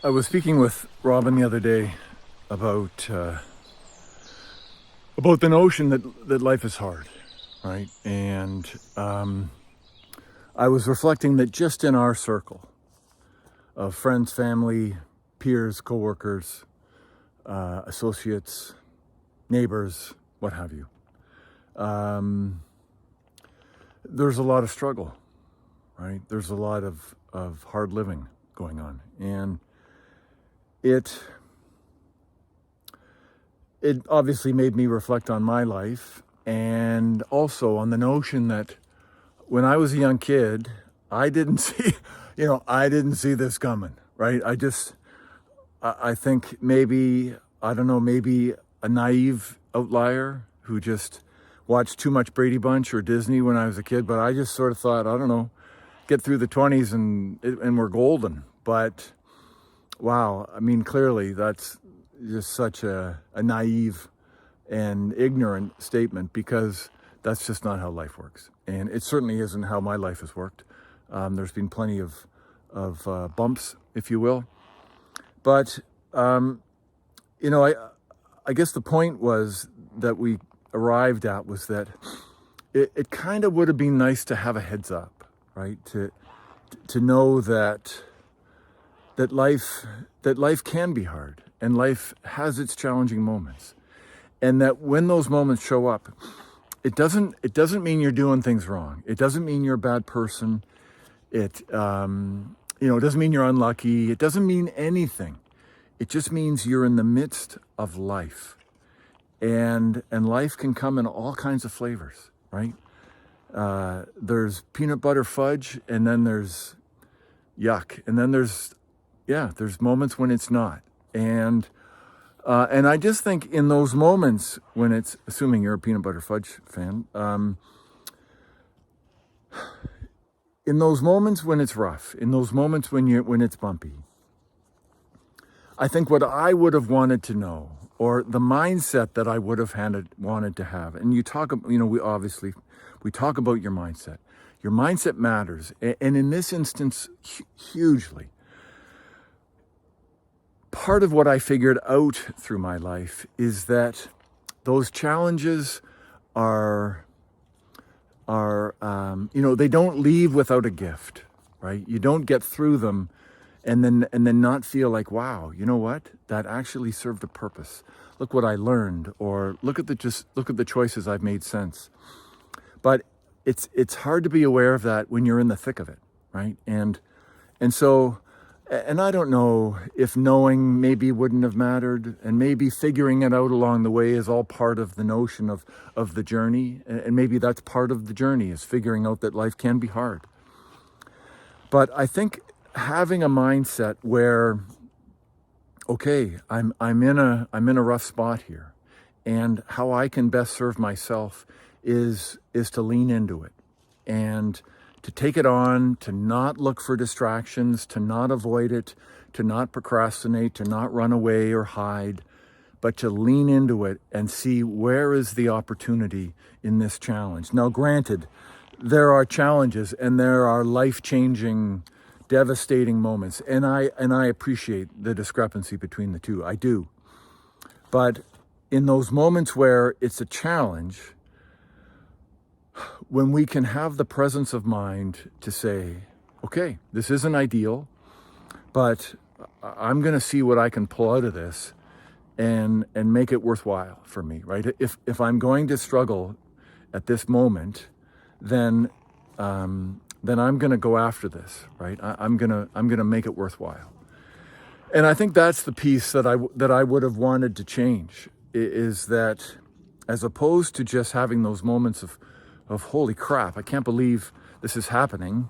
I was speaking with Robin the other day about the notion that life is hard, right? And I was reflecting that just in our circle of friends, family, peers, coworkers, associates, neighbors, what have you, um, there's a lot of struggle, right? There's a lot of hard living going on, and it it obviously made me reflect on my life and also on the notion that when I was a young kid, I didn't see, I didn't see this coming, right? I think maybe, I don't know, maybe a naive outlier who just watched too much Brady Bunch or Disney when I was a kid, but I just sort of thought, I don't know, get through the 20s and we're golden. But wow, I mean, clearly that's just such a naive and ignorant statement because that's just not how life works. And it certainly isn't how my life has worked. There's been plenty of bumps, if you will. But, you know, I, I guess the point was that we arrived at was that it kind of would have been nice to have a heads up, right? To know that life can be hard and life has its challenging moments, and that when those moments show up, it doesn't mean you're doing things wrong. It doesn't mean you're a bad person. It doesn't mean you're unlucky. It doesn't mean anything. It just means you're in the midst of life, and life can come in all kinds of flavors, right? There's peanut butter fudge, and then there's yuck, and then there's moments when it's not. And I just think in those moments when it's, assuming you're a peanut butter fudge fan, in those moments when it's rough, in those moments when it's bumpy, I think what I would have wanted to know, or the mindset that I would have wanted to have, and we talk about your mindset. Your mindset matters, and in this instance, hugely. Part of what I figured out through my life is that those challenges are they don't leave without a gift, right? You don't get through them and then not feel like, wow, you know what? That actually served a purpose. Look what I learned, or look at the choices I've made since. But it's hard to be aware of that when you're in the thick of it, right? And so, and I don't know if knowing maybe wouldn't have mattered, and maybe figuring it out along the way is all part of the notion of the journey. And maybe that's part of the journey, is figuring out that life can be hard. But I think having a mindset where, okay, I'm in a rough spot here, and how I can best serve myself is to lean into it and to take it on, to not look for distractions, to not avoid it, to not procrastinate, to not run away or hide, but to lean into it and see where is the opportunity in this challenge. Now, granted, there are challenges and there are life-changing, devastating moments, and I appreciate the discrepancy between the two. I do. But in those moments where it's a challenge, when we can have the presence of mind to say, okay, this isn't ideal, but I'm going to see what I can pull out of this and make it worthwhile for me, right? If I'm going to struggle at this moment, then I'm going to go after this, right? I'm going to make it worthwhile. And I think that's the piece that I would have wanted to change, is that as opposed to just having those moments of holy crap, I can't believe this is happening.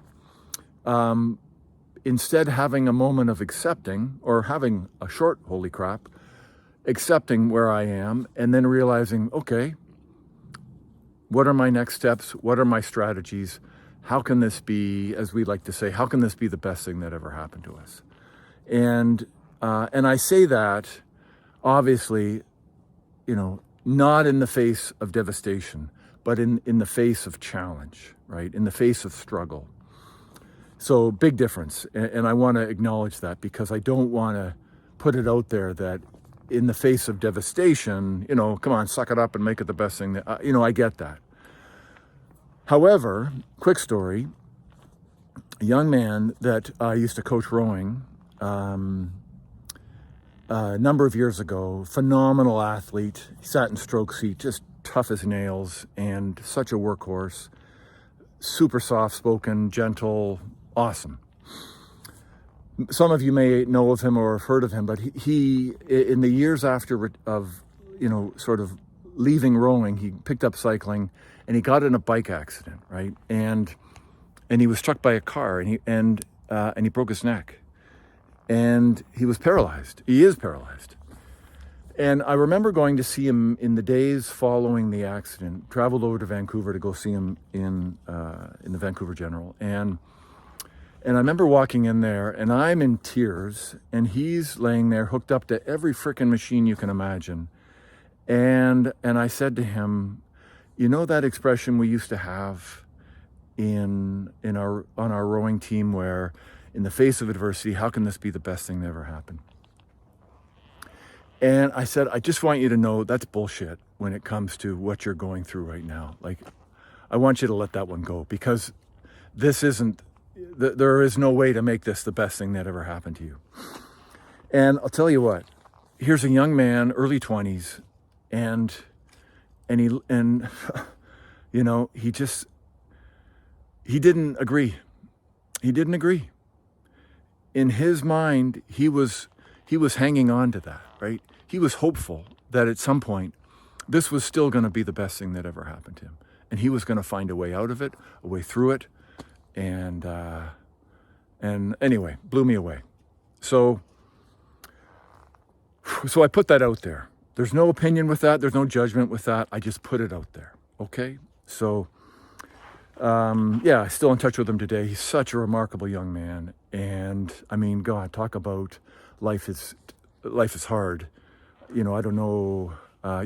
Instead, having a moment of accepting, or having a short holy crap, accepting where I am, and then realizing, okay, what are my next steps? What are my strategies? How can this be, as we like to say, how can this be the best thing that ever happened to us? And I say that, obviously, not in the face of devastation, but in the face of challenge, right? In the face of struggle. So big difference. And I want to acknowledge that, because I don't want to put it out there that in the face of devastation, come on, suck it up and make it the best thing that, I get that. However, quick story, a young man that I used to coach rowing a number of years ago, phenomenal athlete, he sat in stroke seat, just tough as nails and such a workhorse, super soft-spoken, gentle, awesome. Some of you may know of him or have heard of him, but he in the years after sort of leaving rowing, he picked up cycling, and he got in a bike accident, right? And he was struck by a car, and he broke his neck, and he was paralyzed. He is paralyzed. And I remember going to see him in the days following the accident. Traveled over to Vancouver to go see him in the Vancouver General, and I remember walking in there, and I'm in tears, and he's laying there hooked up to every frickin' machine you can imagine. And I said to him, that expression we used to have on our rowing team, where in the face of adversity, how can this be the best thing that ever happened? And I said, I just want you to know that's bullshit when it comes to what you're going through right now. Like, I want you to let that one go, because there is no way to make this the best thing that ever happened to you. And I'll tell you what, here's a young man, early 20s, and he didn't agree. He didn't agree. In his mind, he was hanging on to that, right? He was hopeful that at some point this was still going to be the best thing that ever happened to him, and he was going to find a way out of it, a way through it. And anyway, blew me away. So I put that out there. There's no opinion with that. There's no judgment with that. I just put it out there. Okay. So, still in touch with him today. He's such a remarkable young man. And I mean, God, talk about life is hard. I don't know. I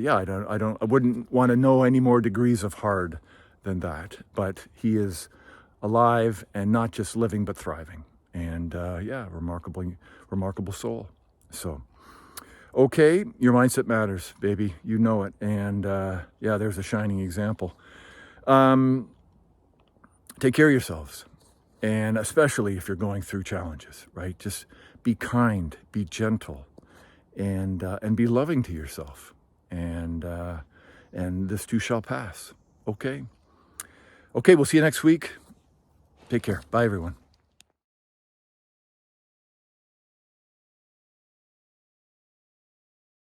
wouldn't want to know any more degrees of hard than that, but he is alive, and not just living, but thriving. And remarkable soul. So, okay, your mindset matters, baby. You know it. And there's a shining example. Take care of yourselves, and especially if you're going through challenges, right? Just be kind, be gentle, and be loving to yourself. And this too shall pass. Okay. Okay, we'll see you next week. Take care. Bye, everyone.